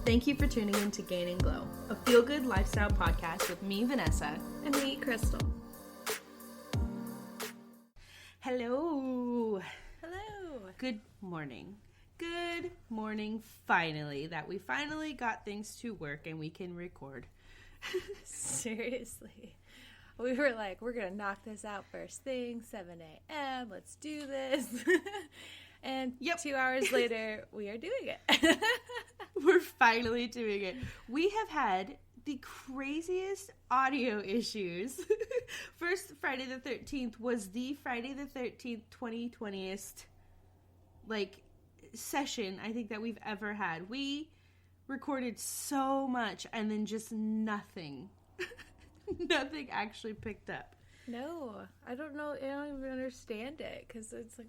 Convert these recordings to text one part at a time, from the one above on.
Thank you for tuning in to Gain and Glow, a feel-good lifestyle podcast with me, Vanessa. And me, Crystal. Hello. Hello. Good morning. Good morning, finally. That we finally got things to work and we can record. Seriously. We were like, we're going to knock this out first thing, 7 a.m. Let's do this. And 2 hours later, we are doing it. We're finally doing it. We have had the craziest audio issues. First Friday the 13th was the Friday the 13th 2020th session I think that we've ever had. We recorded so much and then just nothing. Nothing actually picked up. No, I don't know. I don't even understand it because it's like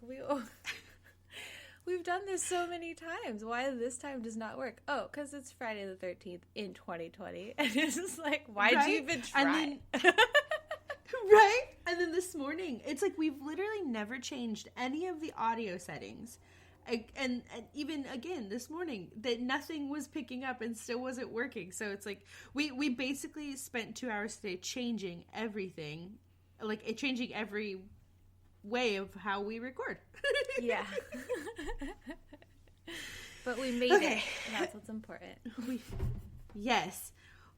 we've done this so many times. Why this time does not work? Oh, because it's Friday the 13th in 2020. And it's just like, why'd you even try? Right? And then this morning, it's like we've literally never changed any of the audio settings. And even, again, this morning, that nothing was picking up and still wasn't working. So it's like we basically spent 2 hours today changing everything. Changing every way of how we record. Yeah. But we made it, and that's what's important. Yes.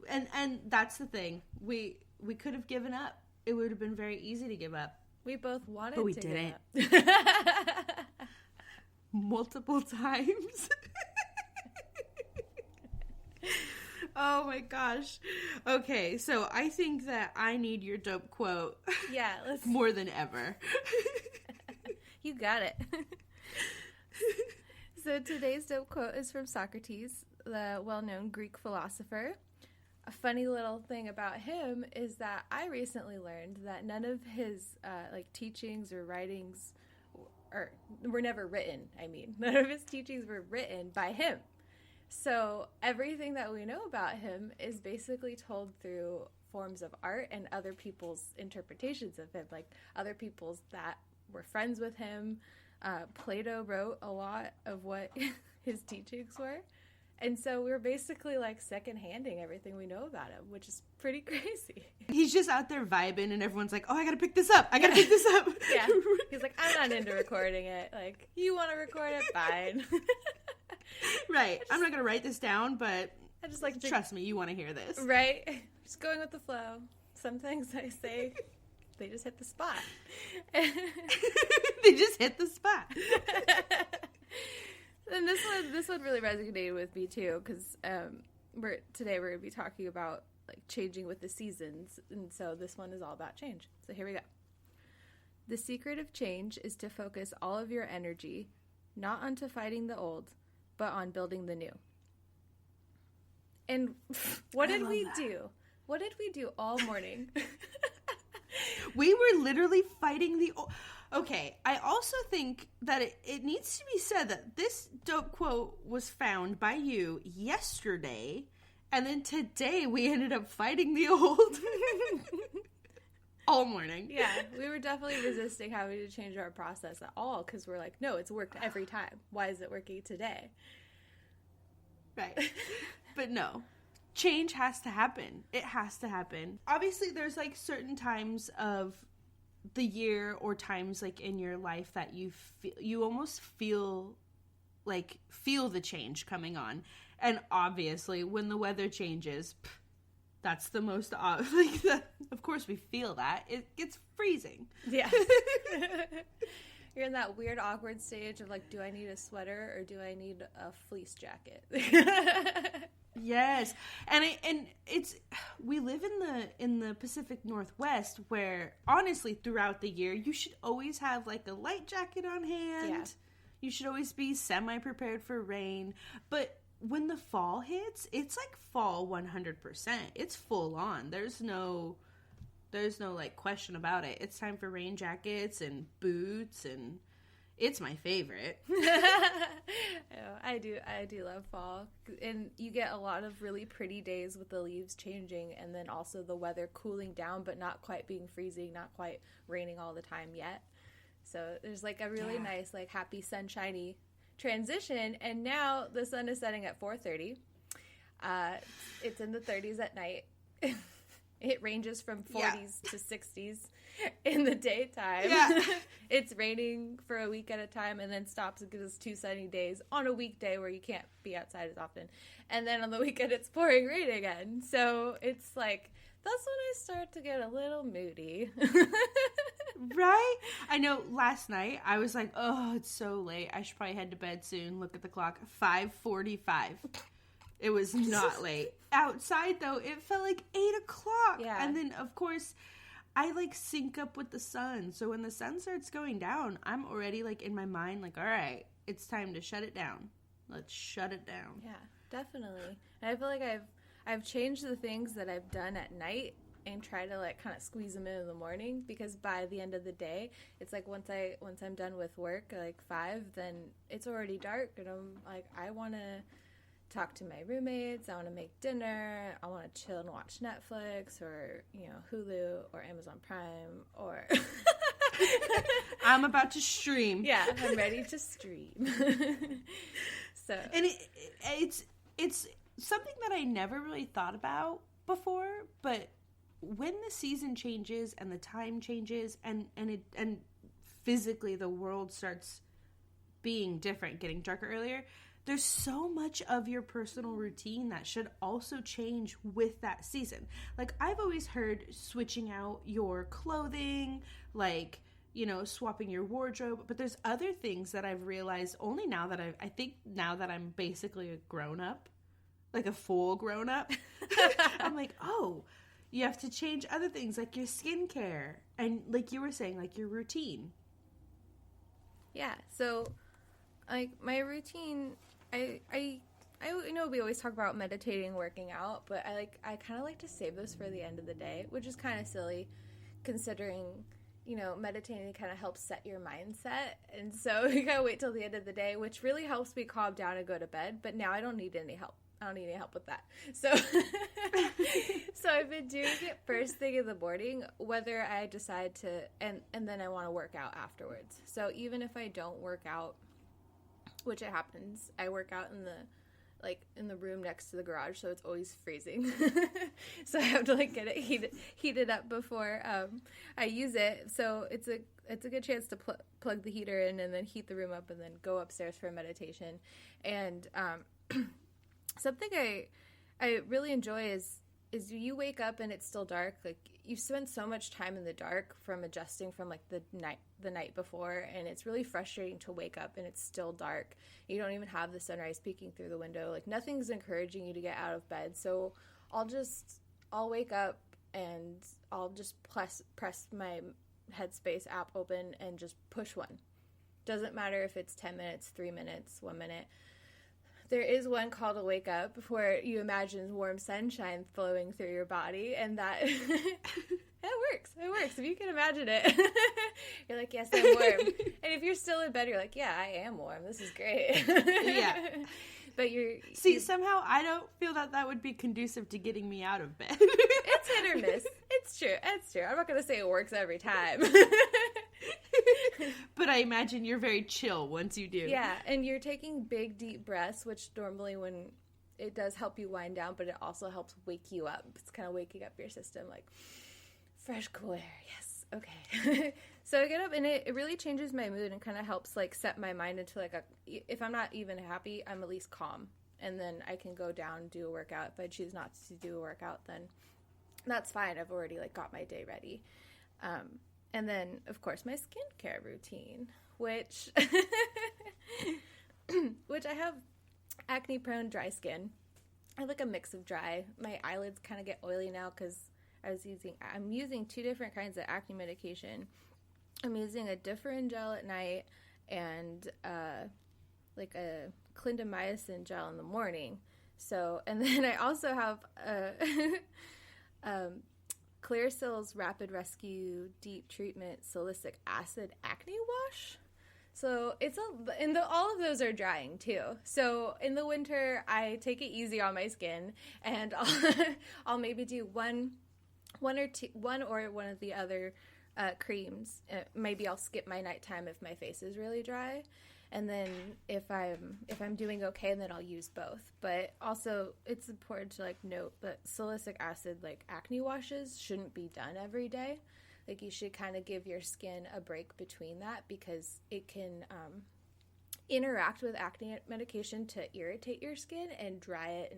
And that's the thing. We could have given up. It would have been very easy to give up. We both wanted but we to didn't. give up. Multiple times. Oh my gosh. Okay, so I think that I need your dope quote. Yeah, let's more than ever. You got it. So today's dope quote is from Socrates, the well-known Greek philosopher. A funny little thing about him is that I recently learned that none of his teachings or writings were never written. None of his teachings were written by him. So everything that we know about him is basically told through forms of art and other people's interpretations of him, like other people's that were friends with him. Plato wrote a lot of what his teachings were. And so we're basically second-handing everything we know about him, which is pretty crazy. He's just out there vibing and everyone's like, oh, I gotta pick this up. Yeah. He's like, I'm not into recording it. You want to record it? Fine. Right. I'm not gonna write this down, but I just like to... Trust me, you want to hear this. Right? Just going with the flow. Some things I say, they just hit the spot. They just hit the spot. And this one really resonated with me too, because today we're going to be talking about changing with the seasons, and so this one is all about change. So here we go. The secret of change is to focus all of your energy not onto fighting the old, but on building the new. And what did we do? What did we do all morning? We were literally fighting the old. Okay, I also think that it needs to be said that this dope quote was found by you yesterday, and then today we ended up fighting the old all morning. Yeah, we were definitely resisting having to change our process at all, because we're like, no, it's worked every time. Why is it working today? Right. But no. Change has to happen. It has to happen. Obviously, there's certain times of the year or times in your life that you almost feel the change coming on. And obviously when the weather changes, that's the most of course we feel that it gets freezing. Yeah. You're in that weird awkward stage of do I need a sweater or do I need a fleece jacket? Yes. And it's we live in the Pacific Northwest, where honestly throughout the year you should always have a light jacket on hand. Yeah. You should always be semi prepared for rain. But when the fall hits, it's fall 100%. It's full on. There's no question about it. It's time for rain jackets and boots, and it's my favorite. I do love fall, and you get a lot of really pretty days with the leaves changing, and then also the weather cooling down but not quite being freezing, not quite raining all the time yet. So there's a really nice happy sunshiny transition, and now the sun is setting at 4:30. It's in the 30s at night. It ranges from 40s to 60s in the daytime. Yeah. It's raining for a week at a time and then stops and gives us 2 sunny days on a weekday where you can't be outside as often. And then on the weekend it's pouring rain again. So it's like, that's when I start to get a little moody. Right? I know last night I was like, oh, it's so late. I should probably head to bed soon. Look at the clock. 5:45. It was not late. Outside, though, it felt like 8 o'clock. Yeah. And then, of course, I, like, sync up with the sun. So when the sun starts going down, I'm already, like, in my mind, like, all right, it's time to shut it down. Let's shut it down. Yeah, definitely. And I feel like I've changed the things that I've done at night and try to, like, kind of squeeze them in the morning, because by the end of the day, it's like once I'm done with work, like 5, then it's already dark, and I'm like, I want to talk to my roommates, I want to make dinner, I want to chill and watch Netflix or, you know, Hulu or Amazon Prime or... I'm about to stream. Yeah, I'm ready to stream. So... And it's something that I never really thought about before, but when the season changes and the time changes and physically the world starts being different, getting darker earlier, there's so much of your personal routine that should also change with that season. Like, I've always heard switching out your clothing, like, you know, swapping your wardrobe, but there's other things that I've realized only now that I think now that I'm basically a grown-up, like a full grown-up, I'm like, oh, you have to change other things like your skincare and, like you were saying, like your routine. Yeah, so, like, my routine, I know we always talk about meditating, working out, but I kind of like to save those for the end of the day, which is kind of silly considering, you know, meditating kind of helps set your mindset, and so you gotta wait till the end of the day, which really helps me calm down and go to bed, but now I don't need any help. I don't need any help with that. So so I've been doing it first thing in the morning, whether I decide to, and then I want to work out afterwards. So even if I don't work out, which it happens, I work out in the room next to the garage, so it's always freezing. So I have to, like, get it heated up before I use it. So it's a good chance to plug the heater in and then heat the room up and then go upstairs for a meditation. And something I really enjoy is you wake up and it's still dark. Like, you've spent so much time in the dark from adjusting from, like, the night before, and it's really frustrating to wake up and it's still dark. You don't even have the sunrise peeking through the window. Like, nothing's encouraging you to get out of bed. So I'll wake up and I'll just press my Headspace app open and just push one. Doesn't matter if it's 10 minutes, 3 minutes, 1 minute. There is one called to wake up where you imagine warm sunshine flowing through your body, and that it works. It works. If you can imagine it, you're like, yes, I'm warm. And if you're still in bed, you're like, yeah, I am warm. This is great. Yeah. But somehow I don't feel that would be conducive to getting me out of bed. It's hit or miss. It's true. It's true. I'm not going to say it works every time. But I imagine you're very chill once you do. Yeah, and you're taking big, deep breaths, which normally when it does help you wind down, but it also helps wake you up. It's kind of waking up your system, like, fresh, cool air. Yes. Okay. So I get up, and it really changes my mood and kind of helps, like, set my mind into, like, if I'm not even happy, I'm at least calm. And then I can go down and do a workout. If I choose not to do a workout, then that's fine. I've already, like, got my day ready. And then, of course, my skincare routine, which I have acne-prone dry skin. I have, like, a mix of dry. My eyelids kind of get oily now because I'm using 2 different kinds of acne medication. I'm using a Differin gel at night and like a clindamycin gel in the morning. So, and then I also have Clearacyl's Rapid Rescue Deep Treatment Salicylic Acid Acne Wash. So all of those are drying too. So in the winter, I take it easy on my skin, and I'll maybe do one or one of the other creams. Maybe I'll skip my nighttime if my face is really dry. And then if I'm doing okay, then I'll use both. But also, it's important to like note that salicylic acid, like acne washes, shouldn't be done every day. Like you should kind of give your skin a break between that, because it can interact with acne medication to irritate your skin and dry it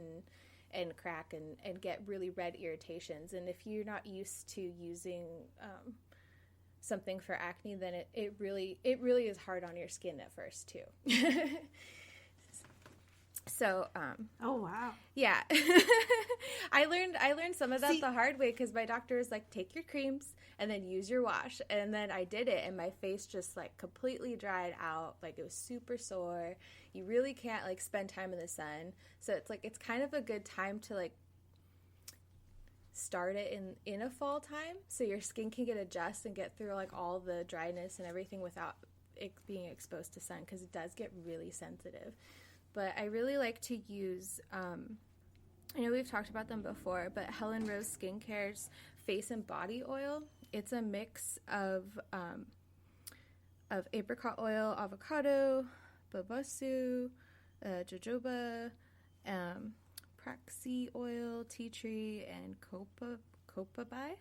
and crack and get really red irritations. And if you're not used to using something for acne, then it really is hard on your skin at first too. So oh wow, yeah. I learned some of that the hard way, because my doctor was like, take your creams and then use your wash, and then I did it, and my face just like completely dried out. Like it was super sore. You really can't like spend time in the sun, so it's kind of a good time to like start it in a fall time, so your skin can get adjust and get through like all the dryness and everything without it being exposed to sun, because it does get really sensitive. But I really like to use, I know we've talked about them before, but Helen Rose Skincare's face and body oil. It's a mix of apricot oil, avocado, babasu, jojoba, praxi oil, tea tree, and copaiba.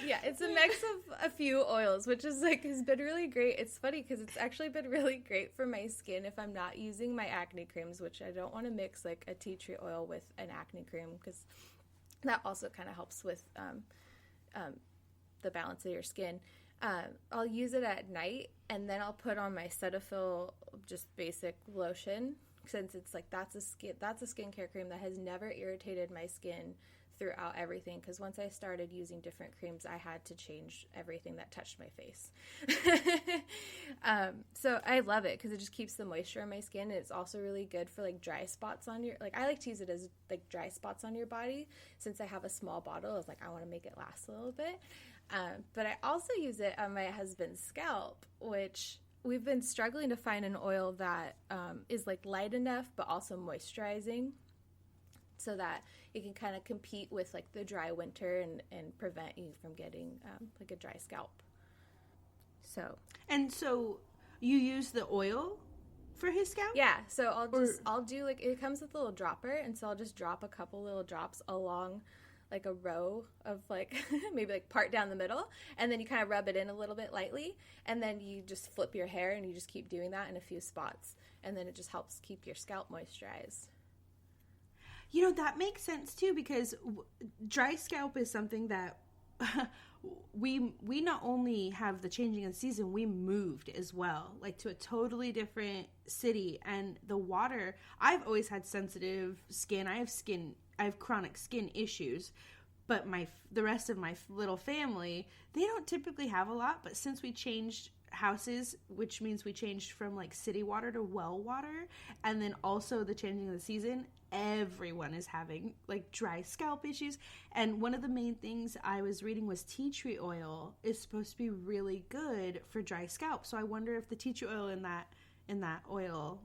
Yeah, it's a mix of a few oils, which is like has been really great. It's funny because it's actually been really great for my skin if I'm not using my acne creams, which I don't want to mix like a tea tree oil with an acne cream, because that also kind of helps with the balance of your skin. I'll use it at night, and then I'll put on my Cetaphil just basic lotion, since it's like that's a skincare cream that has never irritated my skin throughout everything, because once I started using different creams, I had to change everything that touched my face. So I love it because it just keeps the moisture on my skin. It's also really good for like dry spots on your, like I like to use it as like dry spots on your body. Since I have a small bottle, I was like, I want to make it last a little bit. But I also use it on my husband's scalp, which we've been struggling to find an oil that is like light enough but also moisturizing, so that it can kind of compete with like the dry winter and prevent you from getting like a dry scalp. So you use the oil for his scalp? Yeah, so I'll do like, it comes with a little dropper, and so I'll just drop a couple little drops along like a row of like maybe like part down the middle, and then you kind of rub it in a little bit lightly, and then you just flip your hair and you just keep doing that in a few spots, and then it just helps keep your scalp moisturized. You know, that makes sense too, because dry scalp is something that we not only have the changing of the season, we moved as well, like to a totally different city, and the water, I've always had sensitive skin. I have chronic skin issues, but the rest of my little family, they don't typically have a lot, but since we changed houses, which means we changed from like city water to well water, and then also the changing of the season, everyone is having like dry scalp issues. And one of the main things I was reading was tea tree oil is supposed to be really good for dry scalp. So I wonder if the tea tree oil in that oil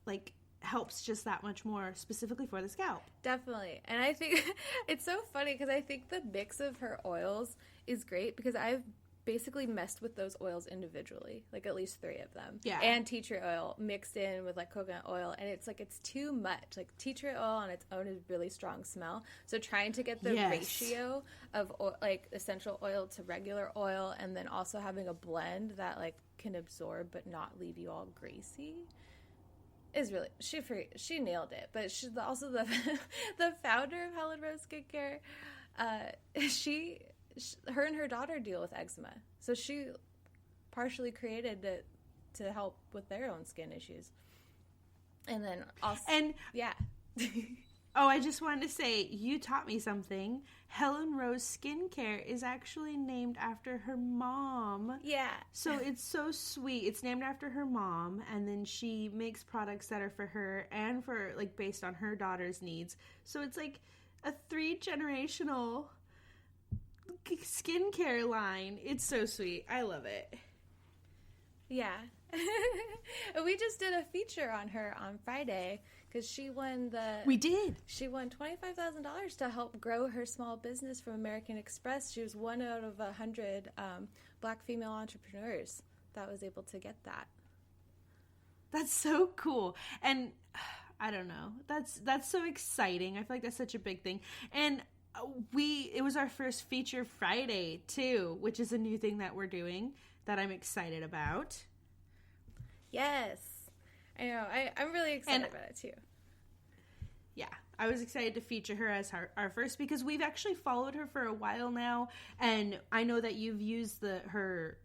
like helps just that much more specifically for the scalp. Definitely. And I think it's so funny because I think the mix of her oils is great, because I've basically messed with those oils individually, like at least 3 of them. Yeah. And tea tree oil mixed in with like coconut oil, and it's like it's too much. Like tea tree oil on its own is really strong smell, so trying to get the ratio of like essential oil to regular oil, and then also having a blend that like can absorb but not leave you all greasy is really, she nailed it. But she's also the founder of Helen Rose Skincare. Her and her daughter deal with eczema, so she partially created it to help with their own skin issues. And then also, yeah. Oh, I just wanted to say, you taught me something. Helen Rose Skincare is actually named after her mom. Yeah. So it's so sweet. It's named after her mom, and then she makes products that are for her and for like based on her daughter's needs. So it's like a 3-generational skincare line. It's so sweet. I love it. Yeah. We just did a feature on her on Friday because We did. She won $25,000 to help grow her small business from American Express. She was one out of 100 Black female entrepreneurs that was able to get that. That's so cool. And I don't know. That's so exciting. I feel like that's such a big thing. And it was our first Feature Friday too, which is a new thing that we're doing that I'm excited about. Yes. I know. I'm really excited about it too. Yeah, I was excited to feature her as our first because we've actually followed her for a while now, and I know that you've used her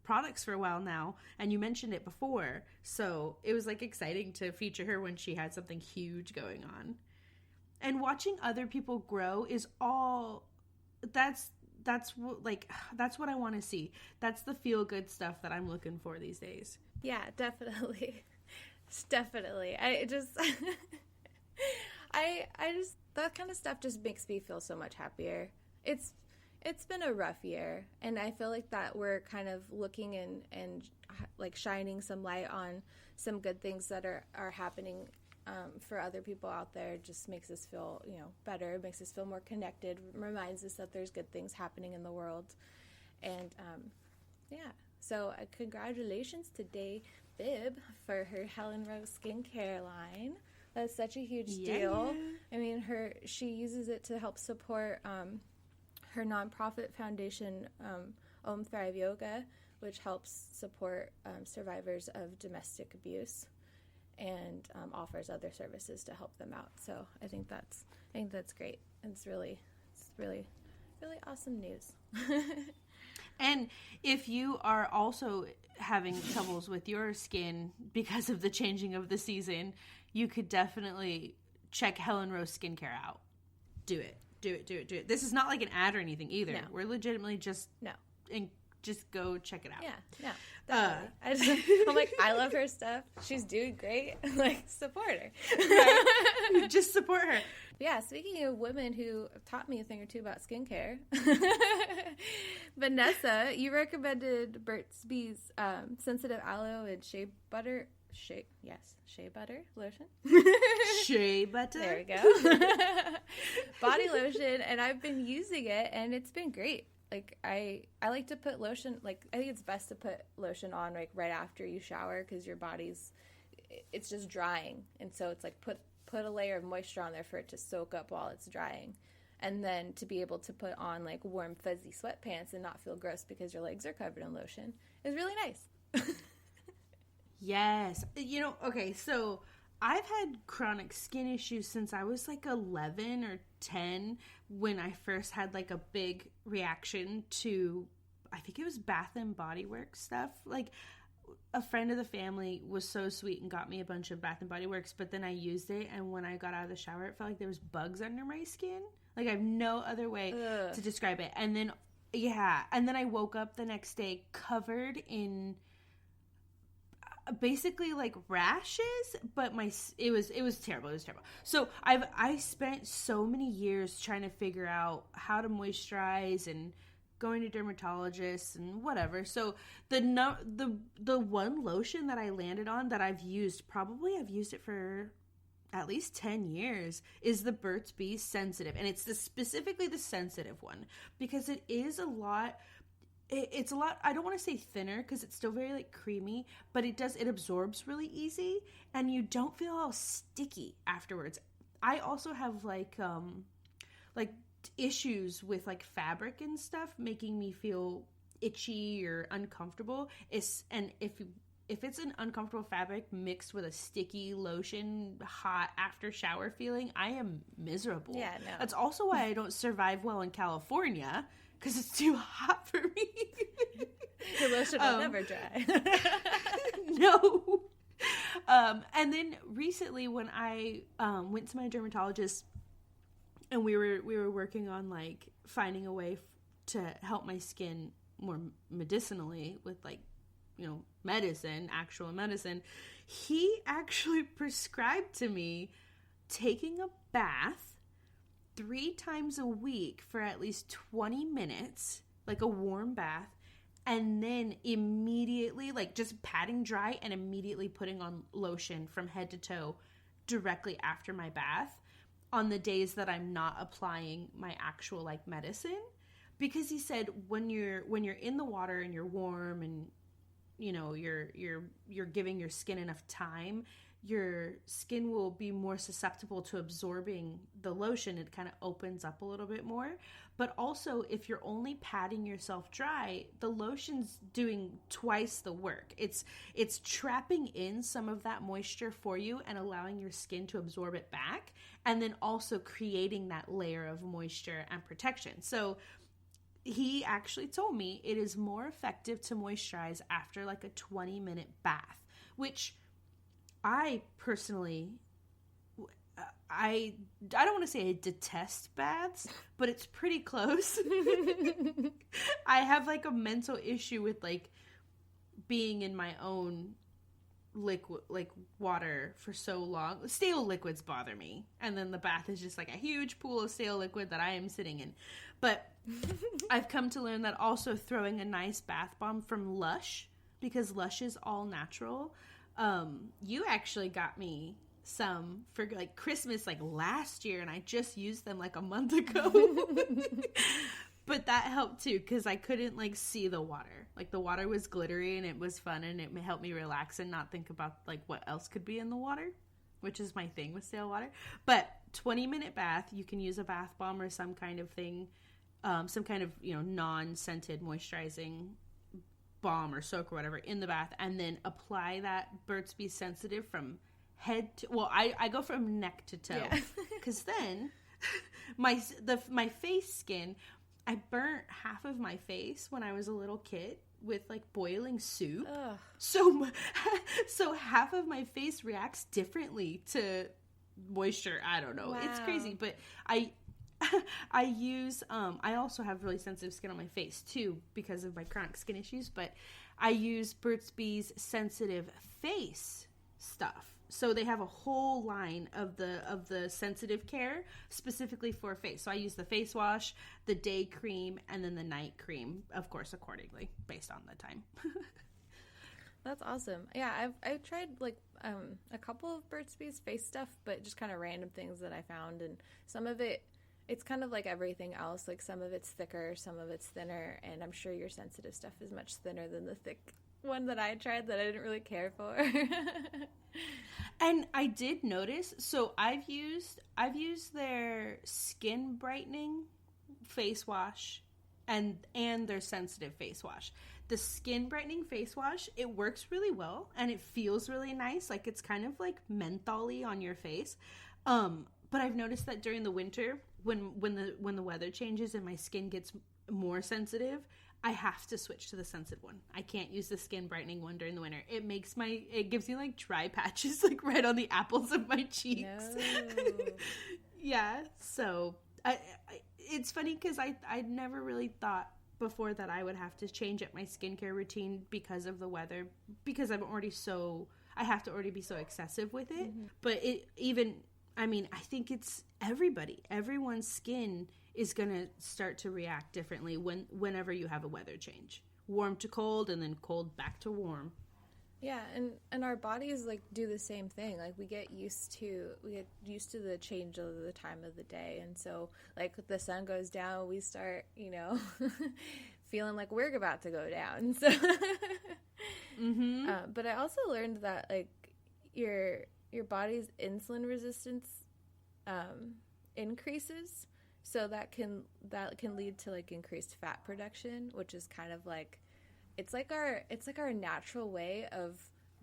products for a while now, and you mentioned it before, so it was like exciting to feature her when she had something huge going on. And watching other people grow is all that's what I want to see. That's the feel good stuff that I'm looking for these days. Yeah, definitely. Definitely. I just that kind of stuff just makes me feel so much happier. It's been a rough year, and I feel like that we're kind of looking and like shining some light on some good things that are happening for other people out there. Just makes us feel, better, makes us feel more connected, reminds us that there's good things happening in the world. And so congratulations to Bib for her Helen Rose skincare line. That's such a huge deal. I mean, she uses it to help support her nonprofit foundation, Om Thrive Yoga, which helps support survivors of domestic abuse, and offers other services to help them out. So I think that's great. It's really awesome news. And if you are also having troubles with your skin because of the changing of the season, you could definitely check Helen Rose Skincare out. Do it. This is not like an ad or anything either. No. We're legitimately just go check it out. Yeah, definitely. I'm like, I love her stuff. She's doing great. Like, support her. Right. Just support her. Yeah, speaking of women who taught me a thing or two about skincare, Vanessa, you recommended Burt's Bees sensitive aloe and shea butter lotion. Shea butter. There we go. Body lotion, and I've been using it, and it's been great. Like, I like to put lotion, like, I think it's best to put lotion on, like, right after you shower, because your it's just drying, and so it's like put a layer of moisture on there for it to soak up while it's drying, and then to be able to put on, like, warm fuzzy sweatpants and not feel gross because your legs are covered in lotion is really nice. Yes. Okay, so I've had chronic skin issues since I was like 11 or 10 when I first had like a big reaction to, I think it was Bath and Body Works stuff. Like, a friend of the family was so sweet and got me a bunch of Bath and Body Works, but then I used it, and when I got out of the shower, it felt like there was bugs under my skin. Like, I have no other way to describe it. And then, I woke up the next day covered in basically like rashes, but it was terrible. It was terrible. So I spent so many years trying to figure out how to moisturize and going to dermatologists and whatever. So the one lotion that I landed on that I've used it for at least 10 years is the Burt's Bees Sensitive, and it's specifically the sensitive one because it is a lot. It's a lot, I don't want to say thinner because it's still very like creamy, but it absorbs really easy and you don't feel all sticky afterwards. I also have like issues with like fabric and stuff making me feel itchy or uncomfortable. And if it's an uncomfortable fabric mixed with a sticky lotion, hot after shower feeling, I am miserable. Yeah, no. That's also why I don't survive well in California. Because it's too hot for me. Your lotion will never dry. No. And then recently when I went to my dermatologist and we were working on like finding a way to help my skin more medicinally with like, actual medicine, he actually prescribed to me taking a bath 3 times a week for at least 20 minutes, like a warm bath, and then immediately, like just patting dry and immediately putting on lotion from head to toe directly after my bath on the days that I'm not applying my actual like medicine, because he said when you're in the water and you're warm and you know you're giving your skin enough time, your skin will be more susceptible to absorbing the lotion. It kind of opens up a little bit more. But also, if you're only patting yourself dry, the lotion's doing twice the work. It's trapping in some of that moisture for you and allowing your skin to absorb it back, and then also creating that layer of moisture and protection. So he actually told me it is more effective to moisturize after like a 20-minute bath, which I personally, I don't want to say I detest baths, but it's pretty close. I have like a mental issue with like being in my own liquid, like water for so long. Stale liquids bother me, and then the bath is just like a huge pool of stale liquid that I am sitting in. But I've come to learn that also throwing a nice bath bomb from Lush, because Lush is all natural. You actually got me some for like Christmas like last year, and I just used them like a month ago. But that helped too, because I couldn't like see the water. Like the water was glittery and it was fun, and it helped me relax and not think about like what else could be in the water, which is my thing with stale water. But 20-minute bath, you can use a bath bomb or some kind of thing, some kind of, you know, non-scented moisturizing balm or soak or whatever in the bath, and then apply that Burt's Bees Sensitive from head to, well, I go from neck to toe, because then my face skin, I burnt half of my face when I was a little kid with like boiling soup. Ugh. So half of my face reacts differently to moisture. I don't know. Wow. It's crazy, but I use I also have really sensitive skin on my face too because of my chronic skin issues, but I use Burt's Bees Sensitive face stuff. So they have a whole line of the sensitive care specifically for face. So I use the face wash, the day cream, and then the night cream, of course, accordingly based on the time. That's awesome. Yeah, I've tried like a couple of Burt's Bees face stuff, but just kind of random things that I found, and some of it's kind of like everything else. Like some of it's thicker, some of it's thinner, and I'm sure your sensitive stuff is much thinner than the thick one that I tried that I didn't really care for. And I did notice, so I've used their skin brightening face wash and their sensitive face wash. The skin brightening face wash, it works really well and it feels really nice. Like it's kind of like mentholy on your face. But I've noticed that during the winter, when the weather changes and my skin gets more sensitive, I have to switch to the sensitive one. I can't use the skin brightening one during the winter. It gives me like dry patches like right on the apples of my cheeks. No. Yeah. So it's funny because I never really thought before that I would have to change up my skincare routine because of the weather, because I have to already be so excessive with it. Mm-hmm. But I think it's everyone's skin is going to start to react differently whenever you have a weather change. Warm to cold and then cold back to warm. Yeah, and our bodies like do the same thing. Like we get used to the change of the time of the day. And so like the sun goes down, we start, feeling like we're about to go down. So mm-hmm. But I also learned that like your body's insulin resistance increases. So that can lead to like increased fat production, which is kind of like it's like our natural way of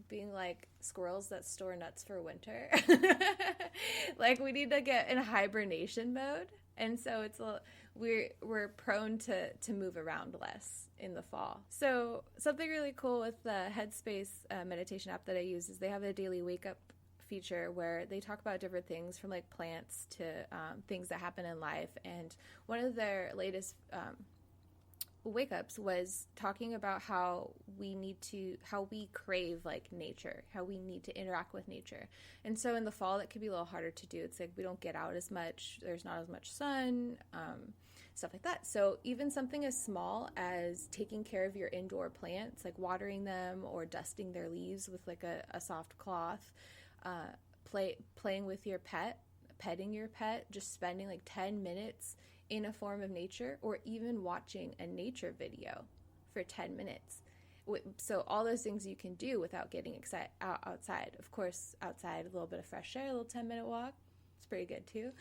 being like squirrels that store nuts for winter. Like we need to get in hibernation mode, and so we're prone to move around less in the fall. So something really cool with the Headspace meditation app that I use is they have a daily wake up feature where they talk about different things from like plants to things that happen in life, and one of their latest wake-ups was talking about how we crave like nature, how we need to interact with nature. And so in the fall that could be a little harder to do. It's like we don't get out as much, there's not as much sun, stuff like that. So even something as small as taking care of your indoor plants, like watering them or dusting their leaves with like a soft cloth, playing with your pet, petting your pet, just spending like 10 minutes in a form of nature, or even watching a nature video for 10 minutes. So all those things you can do without getting outside. Of course, outside, a little bit of fresh air, a little 10-minute walk. It's pretty good too.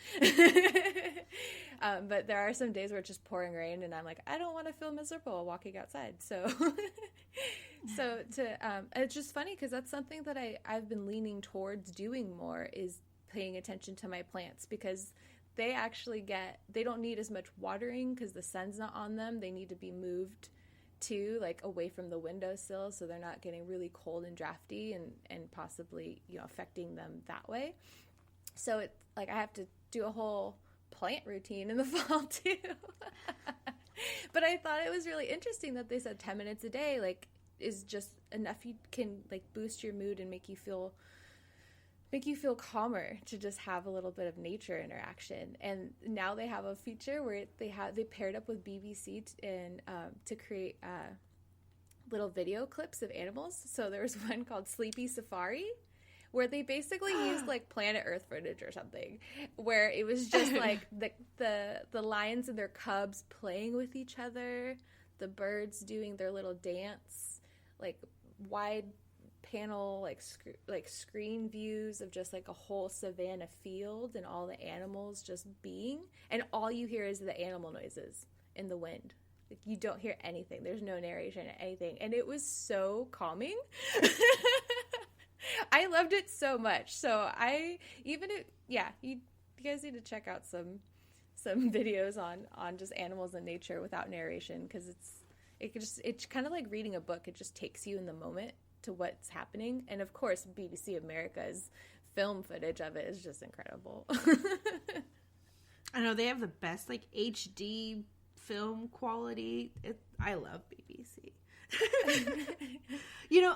But there are some days where it's just pouring rain and I'm like, I don't want to feel miserable walking outside. So it's just funny because that's something that I've been leaning towards doing more, is paying attention to my plants, because they don't need as much watering because the sun's not on them. They need to be moved too, like away from the windowsill, so they're not getting really cold and drafty and possibly, affecting them that way. So it's like I have to do a whole plant routine in the fall too. But I thought it was really interesting that they said 10 minutes a day, like, is just enough. You can like boost your mood and make you feel calmer to just have a little bit of nature interaction. And now they have a feature where they paired up with BBC to create little video clips of animals. So there was one called Sleepy Safari, where they basically used like Planet Earth footage or something, where it was just like the lions and their cubs playing with each other, the birds doing their little dance, like wide panel like screen views of just like a whole savanna field and all the animals just being, and all you hear is the animal noises in the wind. Like, you don't hear anything. There's no narration or anything, and it was so calming. I loved it so much. So you guys need to check out some videos on just animals in nature without narration, because it's kind of like reading a book. It just takes you in the moment to what's happening. And of course, BBC America's film footage of it is just incredible. I know they have the best like HD film quality. I love BBC.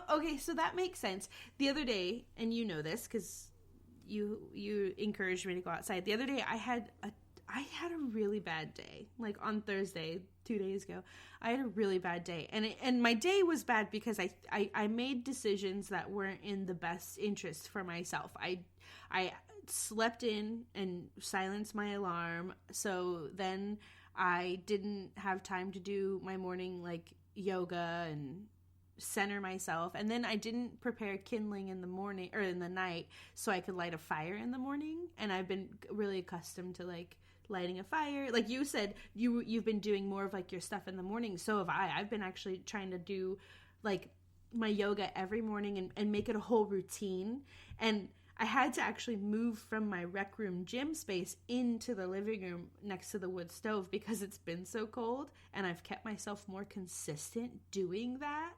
Okay, so that makes sense. The other day, and you know this because you encouraged me to go outside. The other day, I had a really bad day. Like on Thursday, 2 days ago, I had a really bad day, and my day was bad because I made decisions that weren't in the best interest for myself. I slept in and silenced my alarm, so then I didn't have time to do my morning like yoga and center myself, and then I didn't prepare kindling in the morning or in the night so I could light a fire in the morning. And I've been really accustomed to like lighting a fire. Like you said, you've been doing more of like your stuff in the morning. So have I. I've been actually trying to do like my yoga every morning and make it a whole routine. And I had to actually move from my rec room gym space into the living room next to the wood stove because it's been so cold, and I've kept myself more consistent doing that.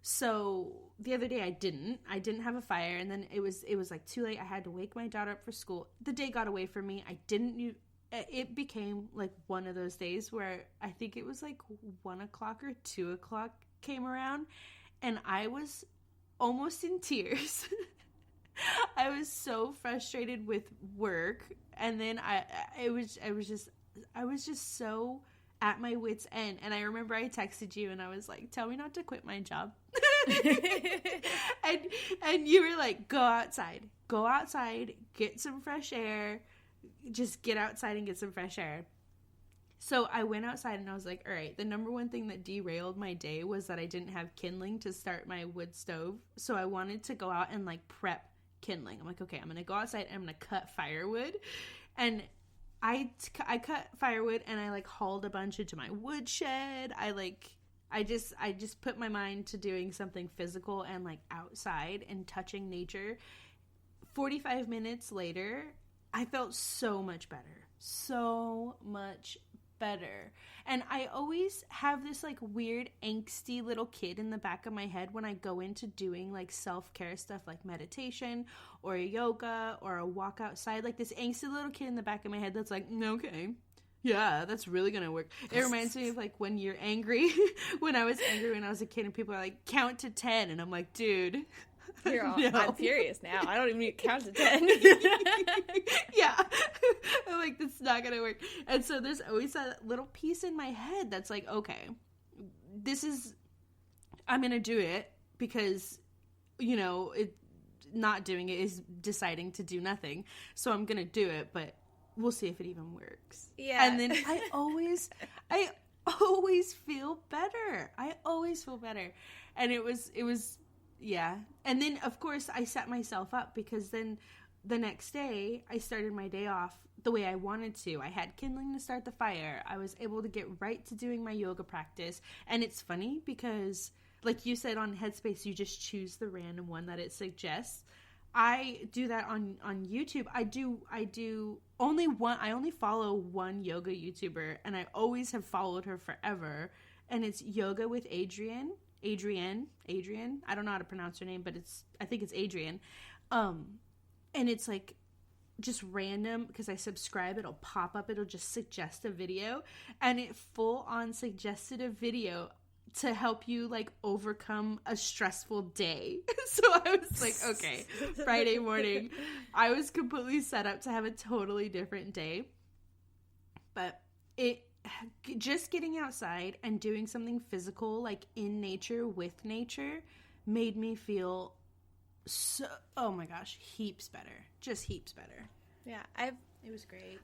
So the other day I didn't have a fire, and then it was like too late. I had to wake my daughter up for school. The day got away from me. It became like one of those days where I think it was like 1 o'clock or 2 o'clock came around, and I was almost in tears. I was so frustrated with work, and then I was just so at my wit's end. And I remember I texted you and I was like, tell me not to quit my job. and you were like, go outside, get some fresh air, just get outside and get some fresh air. So I went outside and I was like, all right, the number one thing that derailed my day was that I didn't have kindling to start my wood stove. So I wanted to go out and like prep kindling. I'm like, okay, I'm going to go outside and I'm going to cut firewood. And I cut firewood and I like hauled a bunch into my woodshed. I just put my mind to doing something physical and like outside and touching nature. 45 minutes later, I felt so much better. And I always have this like weird angsty little kid in the back of my head when I go into doing like self-care stuff like meditation or yoga or a walk outside. Like this angsty little kid in the back of my head that's like, okay, yeah, that's really gonna work. It reminds me of like when you're angry. When I was angry when I was a kid and people are like, count to 10, and I'm like, dude, no. I'm furious now. I don't even need to count to 10. Yeah. I'm like, that's not gonna work. And so there's always that little piece in my head that's like, okay, I'm gonna do it because, not doing it is deciding to do nothing. So I'm going to do it, but we'll see if it even works. Yeah. And then I always feel better. And it was, yeah. And then, of course, I set myself up because then the next day I started my day off the way I wanted to. I had kindling to start the fire. I was able to get right to doing my yoga practice. And it's funny because, like you said on Headspace, you just choose the random one that it suggests. I do that on YouTube. I only follow one yoga YouTuber, and I always have followed her forever. And it's Yoga with Adriene. I don't know how to pronounce her name, but I think it's Adriene. And it's like just random because I subscribe, it'll pop up, it'll just suggest a video, and it full on suggested a video to help you like overcome a stressful day. So I was like, okay, Friday morning, I was completely set up to have a totally different day. But just getting outside and doing something physical, like in nature with nature, made me feel so, oh my gosh, heaps better. Just heaps better. Yeah, it was great.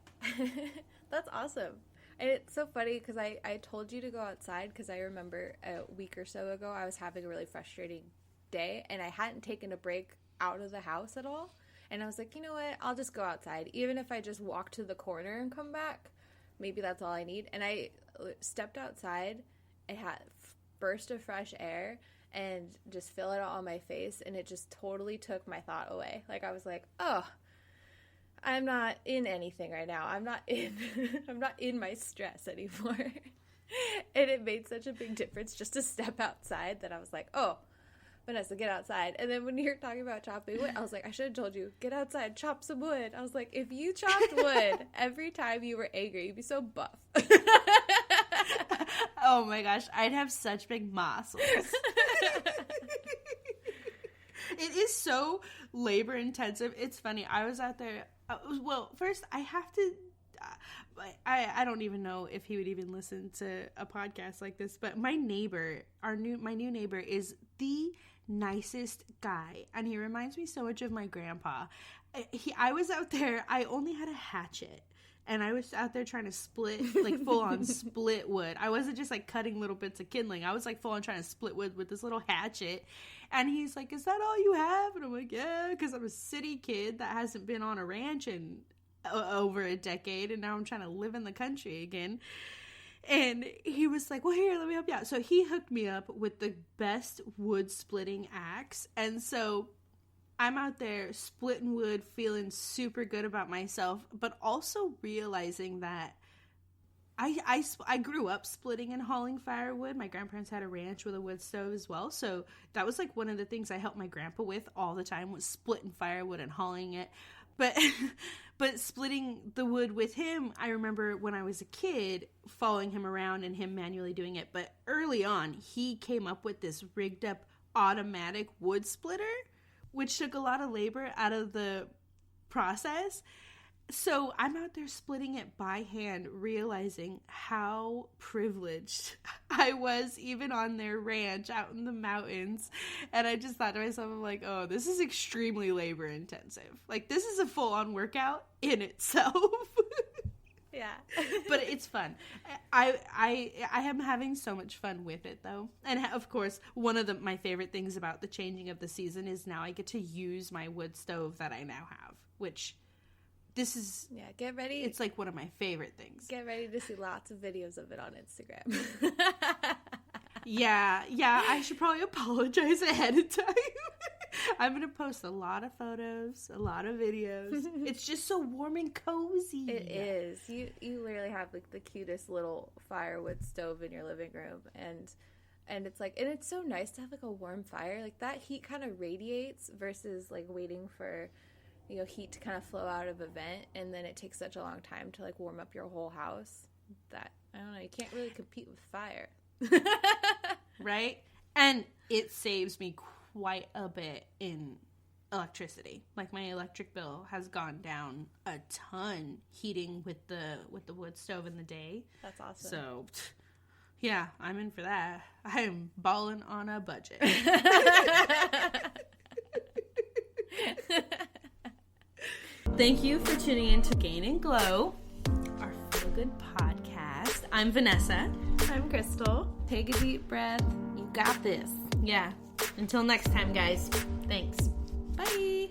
That's awesome. And it's so funny because I told you to go outside because I remember a week or so ago I was having a really frustrating day and I hadn't taken a break out of the house at all. And I was like, you know what? I'll just go outside. Even if I just walk to the corner and come back, maybe that's all I need. And I stepped outside. It had burst of fresh air and just feel it on my face. And it just totally took my thought away. Like I was like, oh, I'm not in anything right now. I'm not in my stress anymore. And it made such a big difference just to step outside that I was like, oh, Vanessa, get outside. And then when you're talking about chopping wood, I was like, I should have told you, get outside, chop some wood. I was like, if you chopped wood every time you were angry, you'd be so buff. Oh my gosh, I'd have such big muscles. It is so labor intensive. It's funny. I was out there. Well, first I have to. I don't even know if he would even listen to a podcast like this. But my neighbor, my new neighbor, is the nicest guy, and he reminds me so much of my grandpa. I was out there. I only had a hatchet. And I was out there trying to split, like full on split wood. I wasn't just like cutting little bits of kindling. I was like full on trying to split wood with this little hatchet. And he's like, is that all you have? And I'm like, yeah, because I'm a city kid that hasn't been on a ranch in over a decade. And now I'm trying to live in the country again. And he was like, well, here, let me help you out. So he hooked me up with the best wood splitting axe. And so I'm out there splitting wood, feeling super good about myself, but also realizing that I grew up splitting and hauling firewood. My grandparents had a ranch with a wood stove as well, so that was like one of the things I helped my grandpa with all the time was splitting firewood and hauling it. But splitting the wood with him, I remember when I was a kid following him around and him manually doing it. But early on, he came up with this rigged up automatic wood splitter, which took a lot of labor out of the process. So I'm out there splitting it by hand, realizing how privileged I was even on their ranch out in the mountains. And I just thought to myself, I'm like, oh, this is extremely labor intensive. Like, this is a full-on workout in itself. Yeah. But it's fun. I am having so much fun with it, though. And of course, one of my favorite things about the changing of the season is now I get to use my wood stove that I now have, which this is... Yeah, get ready. It's like one of my favorite things. Get ready to see lots of videos of it on Instagram. Yeah, I should probably apologize ahead of time. I'm going to post a lot of photos, a lot of videos. It's just so warm and cozy. It is. You literally have like the cutest little firewood stove in your living room, and it's like, and it's so nice to have like a warm fire. Like that heat kind of radiates versus like waiting for, you know, heat to kind of flow out of a vent, and then it takes such a long time to like warm up your whole house that, I don't know, you can't really compete with fire. Right? And it saves me quite a bit in electricity. Like my electric bill has gone down a ton heating with the wood stove in the day. That's awesome. So yeah, I'm in for that. I am balling on a budget. Thank you for tuning in to Gain and Glow, our Feel Good podcast. I'm Vanessa. I'm Crystal. Take a deep breath. You got this. Yeah. Until next time, guys. Thanks. Bye.